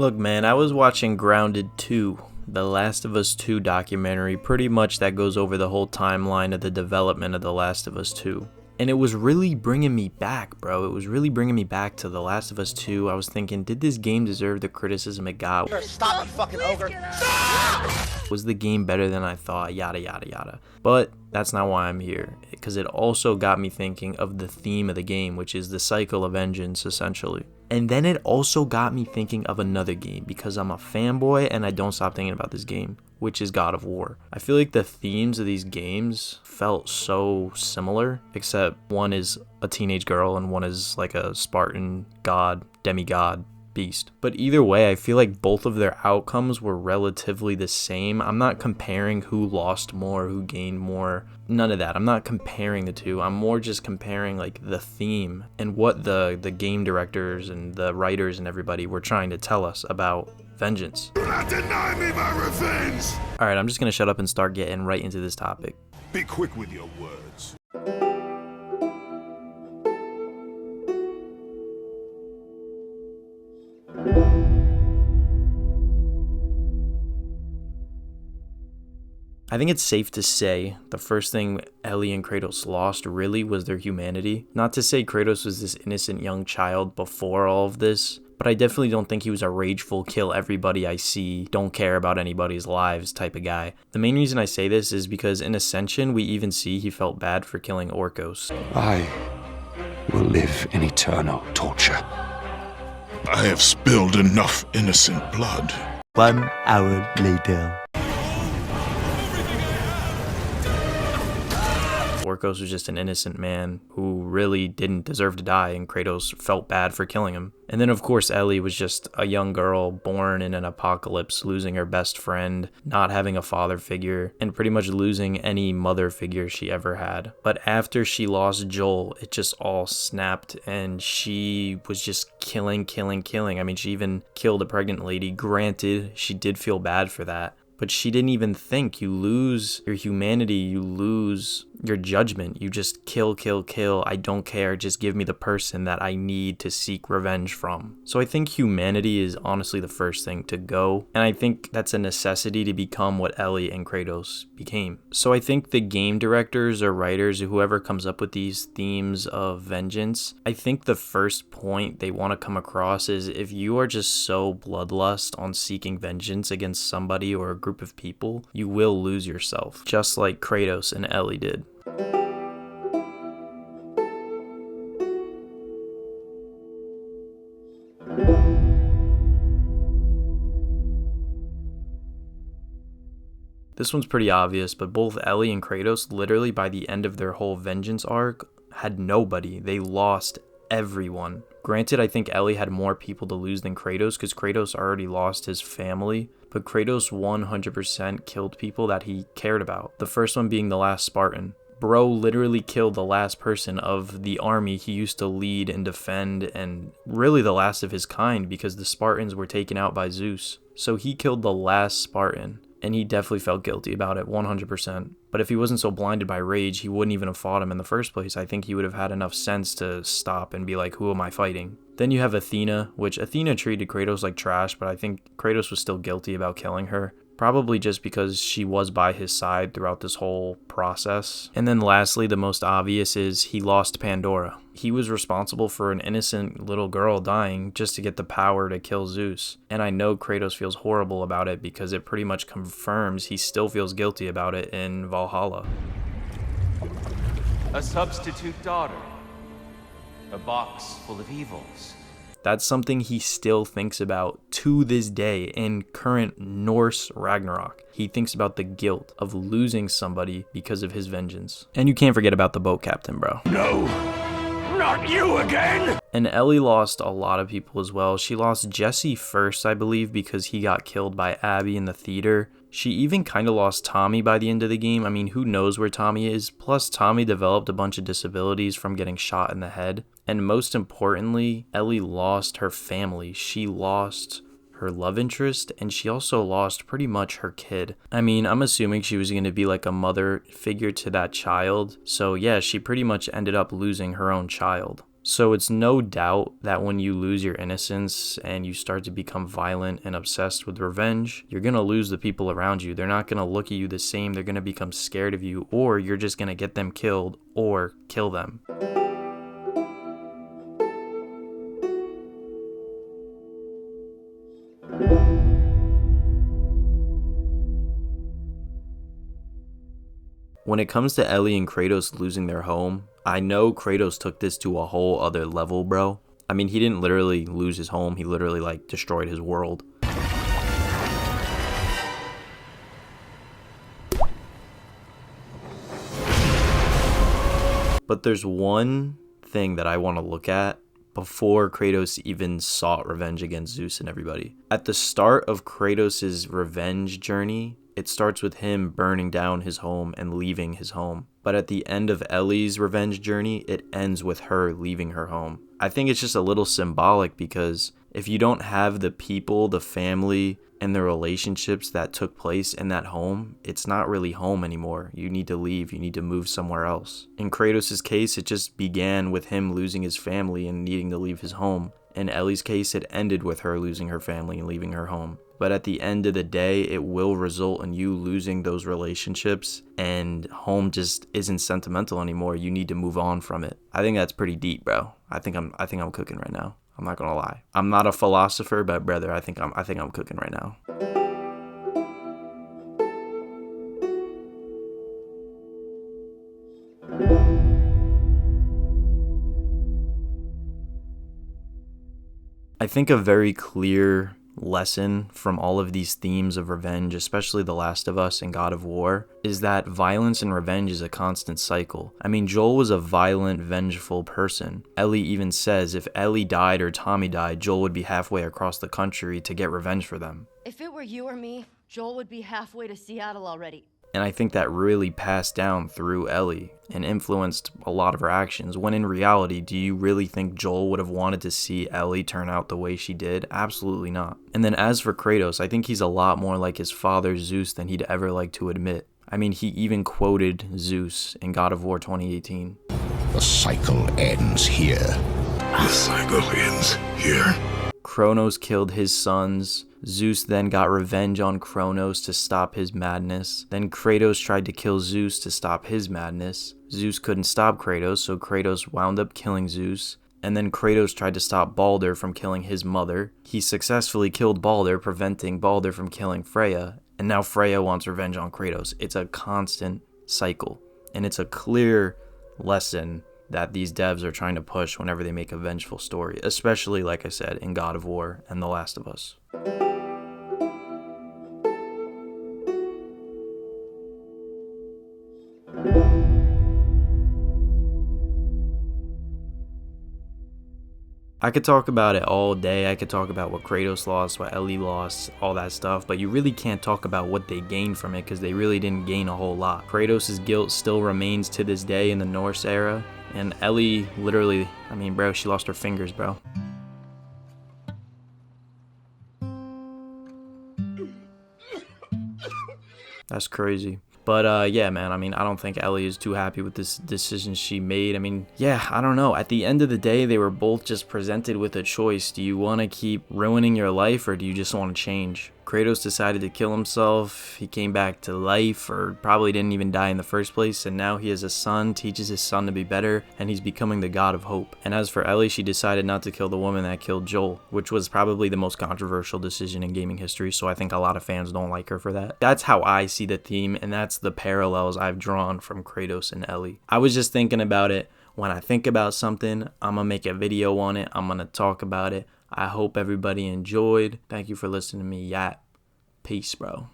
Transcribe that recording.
Look, man, I was watching Grounded 2, the Last of Us 2 documentary, pretty much that goes over the whole timeline of the development of The Last of Us 2. And it was really bringing me back, bro. It was really bringing me back to The Last of Us 2. I was thinking, did this game deserve the criticism it got? Stop, you fucking ogre. Was the game better than I thought? Yada, yada, yada. But that's not why I'm here, because it also got me thinking of the theme of the game, which is the cycle of vengeance, essentially. And then it also got me thinking of another game, because I'm a fanboy and I don't stop thinking about this game, which is God of War. I feel like the themes of these games felt so similar, except one is a teenage girl and one is like a Spartan god, demigod, beast. But either way, I feel like both of their outcomes were relatively the same. I'm not comparing who lost more, who gained more, none of that. I'm not comparing the two. I'm more just comparing like the theme and what the game directors and the writers and everybody were trying to tell us about vengeance. Do not deny me my revenge! Alright, I'm just gonna shut up and start getting right into this topic. Be quick with your words. I think it's safe to say the first thing Ellie and Kratos lost really was their humanity. Not to say Kratos was this innocent young child before all of this, but I definitely don't think he was a rageful, kill everybody I see, don't care about anybody's lives type of guy. The main reason I say this is because in Ascension, we even see he felt bad for killing Orcos. I will live in eternal torture. I have spilled enough innocent blood. 1 hour later. Orcos was just an innocent man who really didn't deserve to die, and Kratos felt bad for killing him. And then of course Ellie was just a young girl born in an apocalypse, losing her best friend, not having a father figure, and pretty much losing any mother figure she ever had. But after she lost Joel, it just all snapped and she was just killing. I mean, she even killed a pregnant lady. Granted, she did feel bad for that, but she didn't even think. You lose your humanity, you lose your judgment. You just kill. I don't care. Just give me the person that I need to seek revenge from. So I think humanity is honestly the first thing to go. And I think that's a necessity to become what Ellie and Kratos became. So I think the game directors or writers or whoever comes up with these themes of vengeance, I think the first point they want to come across is if you are just so bloodlust on seeking vengeance against somebody or a group of people, you will lose yourself, just like Kratos and Ellie did. This one's pretty obvious, but both Ellie and Kratos, literally by the end of their whole vengeance arc, had nobody. They lost everyone. Granted, I think Ellie had more people to lose than Kratos, because Kratos already lost his family, but Kratos 100% killed people that he cared about. The first one being the last Spartan. Bro literally killed the last person of the army he used to lead and defend, and really the last of his kind, because the Spartans were taken out by Zeus. So he killed the last Spartan, and he definitely felt guilty about it, 100%. But if he wasn't so blinded by rage, he wouldn't even have fought him in the first place. I think he would have had enough sense to stop and be like, who am I fighting? Then you have Athena, which Athena treated Kratos like trash, but I think Kratos was still guilty about killing her. Probably just because she was by his side throughout this whole process. And then lastly, the most obvious is he lost Pandora. He was responsible for an innocent little girl dying just to get the power to kill Zeus. And I know Kratos feels horrible about it because it pretty much confirms he still feels guilty about it in Valhalla. A substitute daughter. A box full of evils. That's something he still thinks about to this day in current Norse Ragnarok. He thinks about the guilt of losing somebody because of his vengeance. And you can't forget about the boat captain, bro. No, not you again! And Ellie lost a lot of people as well. She lost Jesse first, I believe, because he got killed by Abby in the theater. She even kind of lost Tommy by the end of the game. I mean, who knows where Tommy is? Plus, Tommy developed a bunch of disabilities from getting shot in the head. And most importantly, Ellie lost her family. She lost her love interest, and she also lost pretty much her kid. I mean, I'm assuming she was going to be like a mother figure to that child. So yeah, she pretty much ended up losing her own child. So it's no doubt that when you lose your innocence and you start to become violent and obsessed with revenge, you're going to lose the people around you. They're not going to look at you the same. They're going to become scared of you, or you're just going to get them killed or kill them. When it comes to Ellie and Kratos losing their home, I know Kratos took this to a whole other level, bro. I mean, he didn't literally lose his home, he literally, like, destroyed his world. But there's one thing that I want to look at before Kratos even sought revenge against Zeus and everybody. At the start of Kratos' revenge journey, it starts with him burning down his home and leaving his home. But at the end of Ellie's revenge journey, it ends with her leaving her home. I think it's just a little symbolic because if you don't have the people, the family, and the relationships that took place in that home, it's not really home anymore. You need to leave. You need to move somewhere else. In Kratos' case, it just began with him losing his family and needing to leave his home. In Ellie's case, it ended with her losing her family and leaving her home. But at the end of the day, it will result in you losing those relationships, and home just isn't sentimental anymore. You need to move on from it. I think that's pretty deep, bro. I think I'm cooking right now. I'm not gonna lie. I'm not a philosopher, but brother, I think I'm cooking right now. I think a very clear lesson from all of these themes of revenge, especially The Last of Us and God of War, is that violence and revenge is a constant cycle. I mean, Joel was a violent, vengeful person. Ellie even says if Ellie died or Tommy died, Joel would be halfway across the country to get revenge for them. If it were you or me, Joel would be halfway to Seattle already. And I think that really passed down through Ellie and influenced a lot of her actions. When in reality, do you really think Joel would have wanted to see Ellie turn out the way she did? Absolutely not. And then as for Kratos, I think he's a lot more like his father Zeus than he'd ever like to admit. I mean, he even quoted Zeus in God of War 2018. The cycle ends here. The cycle ends here. Kronos killed his sons. Zeus then got revenge on Kronos to stop his madness. Then Kratos tried to kill Zeus to stop his madness. Zeus couldn't stop Kratos, so Kratos wound up killing Zeus. And then Kratos tried to stop Baldur from killing his mother. He successfully killed Baldur, preventing Baldur from killing Freya. And now Freya wants revenge on Kratos. It's a constant cycle. And it's a clear lesson that these devs are trying to push whenever they make a vengeful story, especially, like I said, in God of War and The Last of Us. I could talk about it all day. I could talk about what Kratos lost, what Ellie lost, all that stuff, but you really can't talk about what they gained from it because they really didn't gain a whole lot. Kratos' guilt still remains to this day in the Norse era, and Ellie literally, I mean, bro, she lost her fingers, bro. That's crazy. But yeah, man, I mean, I don't think Ellie is too happy with this decision she made. I mean, yeah, I don't know. At the end of the day, they were both just presented with a choice. Do you want to keep ruining your life, or do you just want to change? Kratos decided to kill himself. He came back to life, or probably didn't even die in the first place, and now he has a son, teaches his son to be better, and he's becoming the god of hope. And as for Ellie, she decided not to kill the woman that killed Joel, which was probably the most controversial decision in gaming history, so I think a lot of fans don't like her for that. That's how I see the theme, and that's the parallels I've drawn from Kratos and Ellie. I was just thinking about it. When I think about something, I'm gonna make a video on it. I'm gonna talk about it. I hope everybody enjoyed. Thank you for listening to me yap. Peace, bro.